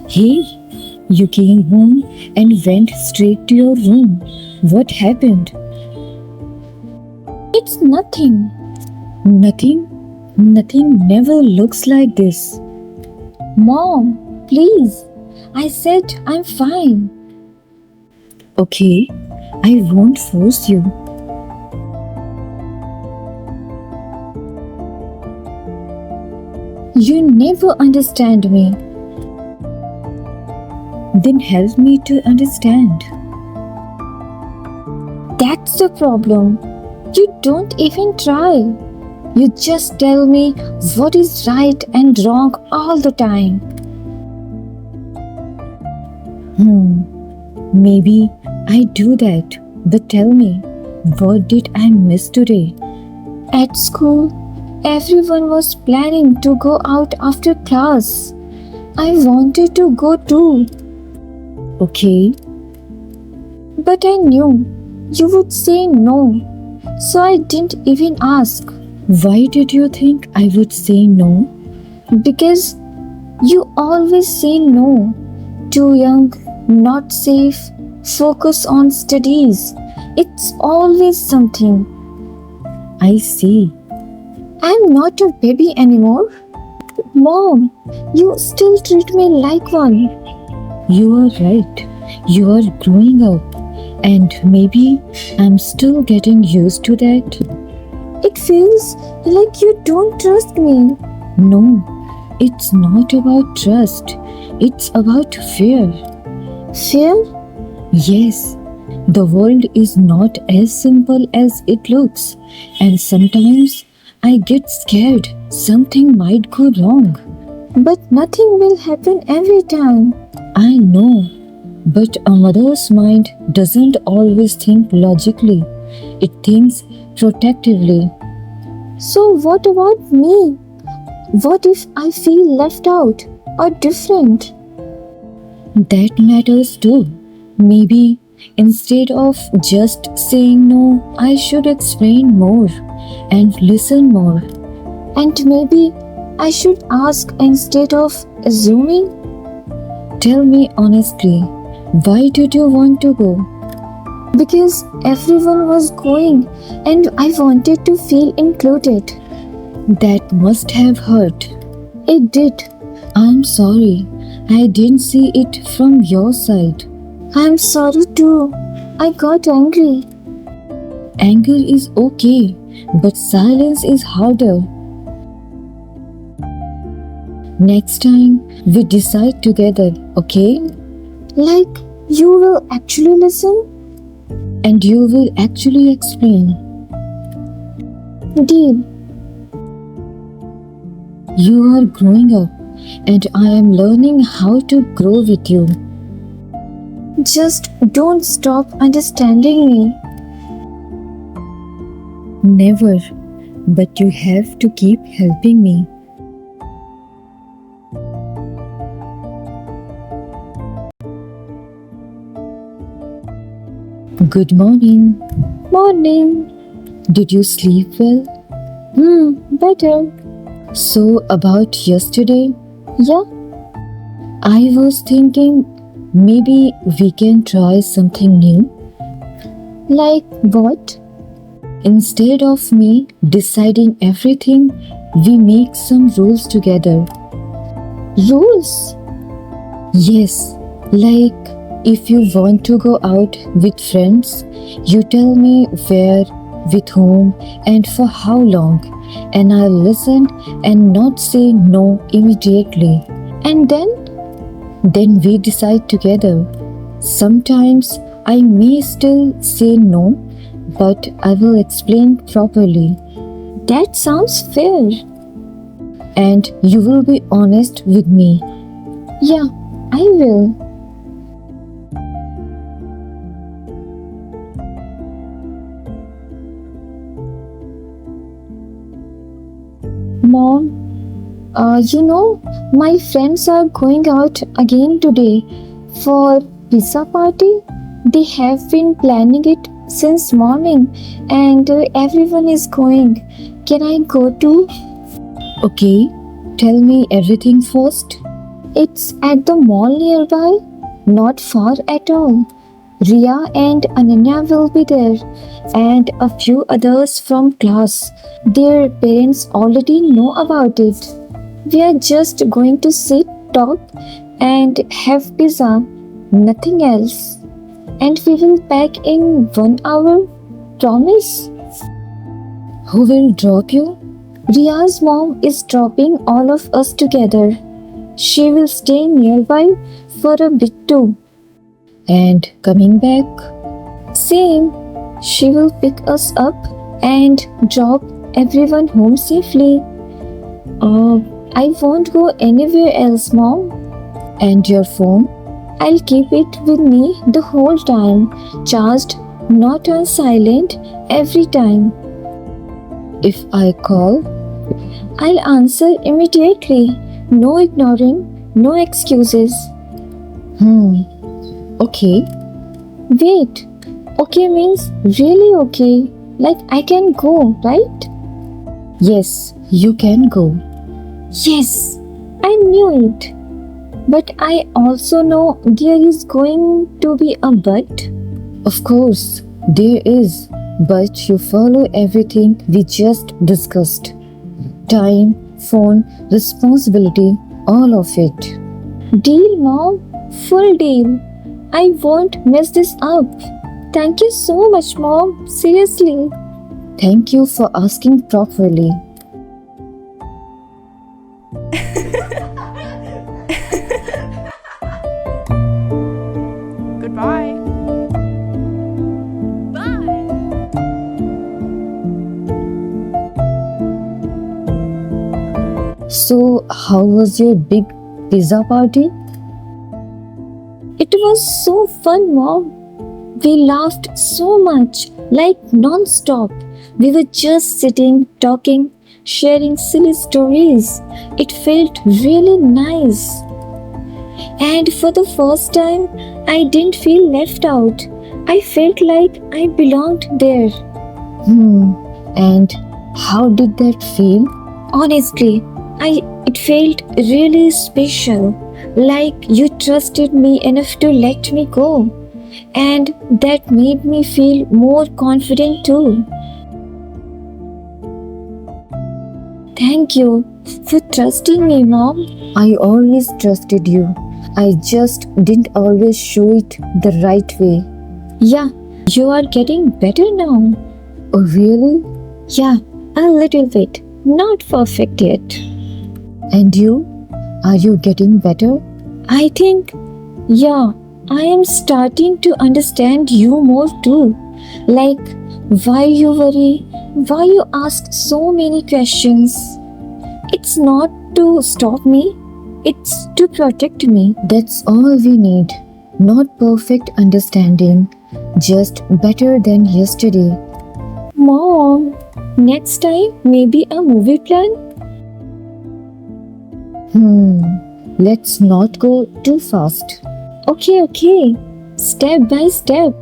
Hey, you came home and went straight to your room. What happened? It's nothing. Nothing? Nothing never looks like this. Mom, please. I said I'm fine. Okay, I won't force you. You never understand me. Then help me to understand. That's the problem. You don't even try. You just tell me what is right and wrong all the time. Maybe I do that. But tell me, what did I miss today? At school, everyone was planning to go out after class. I wanted to go too, Okay, but I knew you would say no, so I didn't even ask. why did you think I would say no? Because you always say no. Too young, not safe, focus on studies. It's always something. I see. I'm not a baby anymore. Mom, you still treat me like one. You are right. You are growing up, and maybe I'm still getting used to that. It feels like you don't trust me. No, it's not about trust, it's about fear. Fear? Yes, the world is not as simple as it looks, and sometimes I get scared something might go wrong. But nothing will happen every time. I know, but a mother's mind doesn't always think logically, it thinks protectively. So, what about me? What if I feel left out or different? That matters too. Maybe instead of just saying no, I should explain more and listen more. And maybe I should ask instead of assuming. Tell me honestly, why did you want to go? Because everyone was going and I wanted to feel included. That must have hurt. It did. I'm sorry, I didn't see it from your side. I'm sorry too. I got angry. Anger is okay, but silence is harder. Next time, we decide together, okay? Like you will actually listen? And you will actually explain. Deal. You are growing up, and I am learning how to grow with you. Just don't stop understanding me. Never, but you have to keep helping me. Good morning. Morning. Did you sleep well? Better. So, about yesterday, Yeah, I was thinking maybe we can try something new. like what? Instead of me deciding everything, we make some rules together. Rules? Yes, like if you want to go out with friends, you tell me where, with whom, and for how long, and I'll listen and not say no immediately. And then? Then we decide together. Sometimes I may still say no, but I will explain properly, That sounds fair. and you will be honest with me. Yeah, I will. Mom, my friends are going out again today for pizza party. They have been planning it since morning and everyone is going. Can I go too? Okay, tell me everything first. It's at the mall nearby, not far at all. Ria and Ananya will be there, and a few others from class. Their parents already know about it. We are just going to sit, talk, and have pizza, nothing else. And we will pack in 1 hour. Promise? Who will drop you? Ria's mom is dropping all of us together. She will stay nearby for a bit too. And coming back? Same. She will pick us up and drop everyone home safely. I won't go anywhere else, Mom. And your phone? I'll keep it with me the whole time, charged, not on silent, every time. If I call? I'll answer immediately. No ignoring, no excuses. Okay. Wait, okay means really okay. Like I can go, right? Yes, you can go. Yes, I knew it. But I also know there is going to be a but. Of course, there is. But you follow everything we just discussed. Time, phone, responsibility, all of it. Deal, Mom. Full deal. I won't mess this up. Thank you so much, Mom. Seriously. Thank you for asking properly. Goodbye. Bye. So, how was your big pizza party? It was so fun, Mom. We laughed so much, like non stop. We were just sitting, talking, sharing silly stories. It felt really nice. And for the first time, I didn't feel left out. I felt like I belonged there. And how did that feel? Honestly, it felt really special. Like you trusted me enough to let me go. And that made me feel more confident too. Thank you for trusting me, Mom. I always trusted you. I just didn't always show it the right way. Yeah, you are getting better now. Oh, really? Yeah, a little bit. Not perfect yet. And you? Are you getting better? I think, yeah, I am starting to understand you more too. Like why you worry, why you ask so many questions. It's not to stop me, it's to protect me. That's all we need. Not perfect understanding, just better than yesterday. Mom, next time maybe a movie plan? Let's not go too fast. Okay. Step by step.